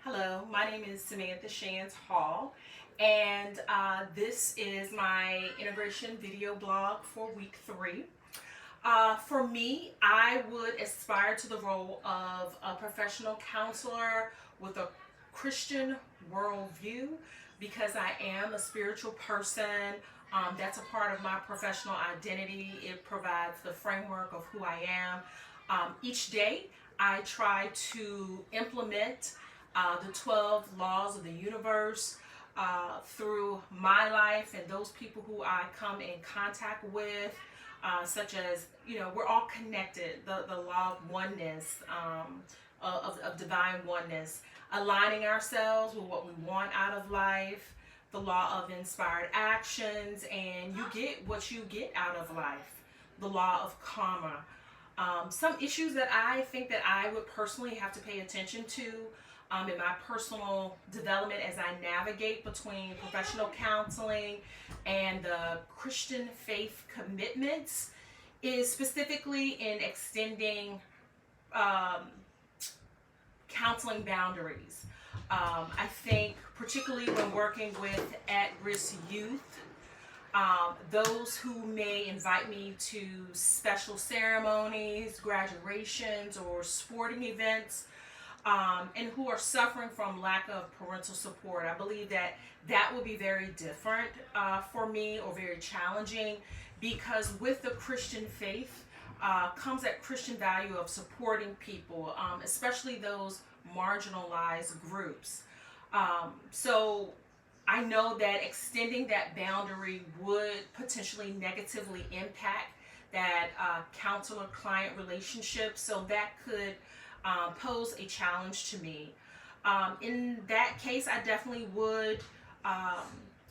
Hello, my name is Samantha Shands Hall, and this is my integration video blog for week 3. For me, I would aspire to the role of a professional counselor with a Christian worldview because I am a spiritual person. That's a part of my professional identity. It provides the framework of who I am. Each day, I try to implement the 12 laws of the universe through my life and those people who I come in contact with, such as, we're all connected, the law of oneness, of divine oneness, aligning ourselves with what we want out of life, the law of inspired actions, and you get what you get out of life, the law of karma. Some issues that I think that I would personally have to pay attention to in my personal development as I navigate between professional counseling and the Christian faith commitments is specifically in extending counseling boundaries. I think particularly when working with at-risk youth, those who may invite me to special ceremonies, graduations, or sporting events, and who are suffering from lack of parental support. I believe that that would be very different for me, or very challenging, because with the Christian faith comes that Christian value of supporting people, especially those marginalized groups. So I know that extending that boundary would potentially negatively impact that counselor-client relationship, so that could pose a challenge to me. In that case, I definitely would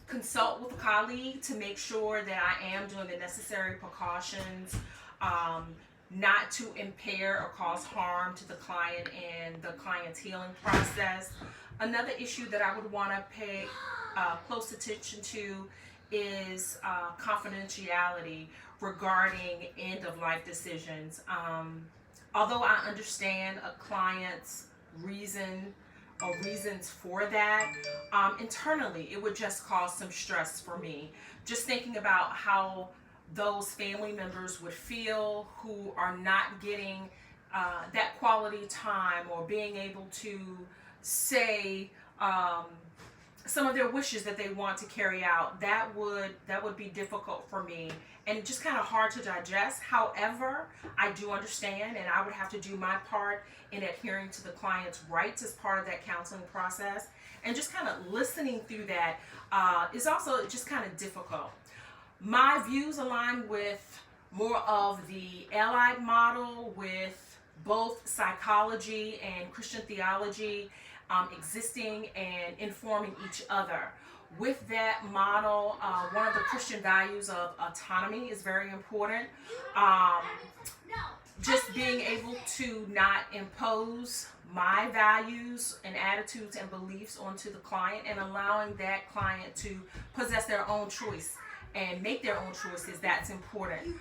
consult with a colleague to make sure that I am doing the necessary precautions, not to impair or cause harm to the client and the client's healing process. Another issue that I would want to pay close attention to is confidentiality regarding end-of-life decisions. Although I understand a client's reason or reasons for that, internally it would just cause some stress for me. Just thinking about how those family members would feel who are not getting that quality time or being able to say some of their wishes that they want to carry out. That would be difficult for me and just kind of hard to digest. However, I do understand, and I would have to do my part in adhering to the client's rights as part of that counseling process, and just kind of listening through that is also just kind of difficult. My views align with more of the allied model, with both psychology and Christian theology existing and informing each other. With that model, one of the Christian values of autonomy is very important. Just being able to not impose my values and attitudes and beliefs onto the client, and allowing that client to possess their own choice and make their own choices, that's important.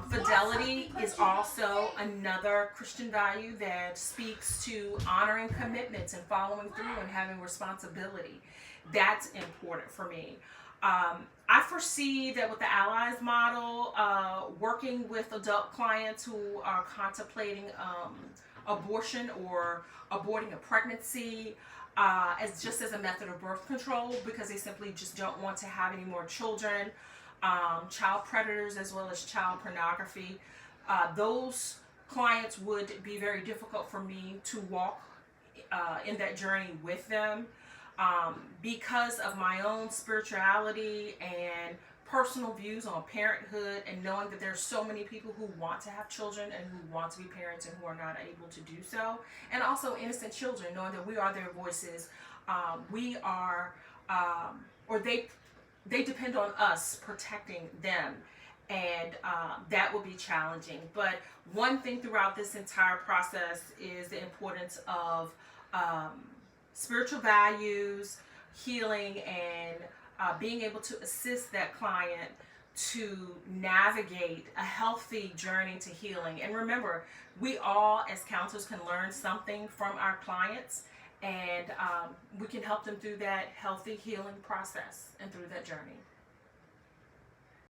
Fidelity is also another Christian value that speaks to honoring commitments and following through and having responsibility. That's important for me. I foresee that with the Allies model, working with adult clients who are contemplating abortion or aborting a pregnancy, as just as a method of birth control, because they simply just don't want to have any more children, child predators as well as child pornography. Those clients would be very difficult for me to walk in that journey with them, because of my own spirituality and personal views on parenthood, and knowing that there's so many people who want to have children and who want to be parents and who are not able to do so, and also innocent children, knowing that we are their voices. We are, or they depend on us protecting them, and that will be challenging. But one thing throughout this entire process is the importance of spiritual values, healing, and being able to assist that client to navigate a healthy journey to healing. And remember, we all as counselors can learn something from our clients, and we can help them through that healthy healing process and through that journey.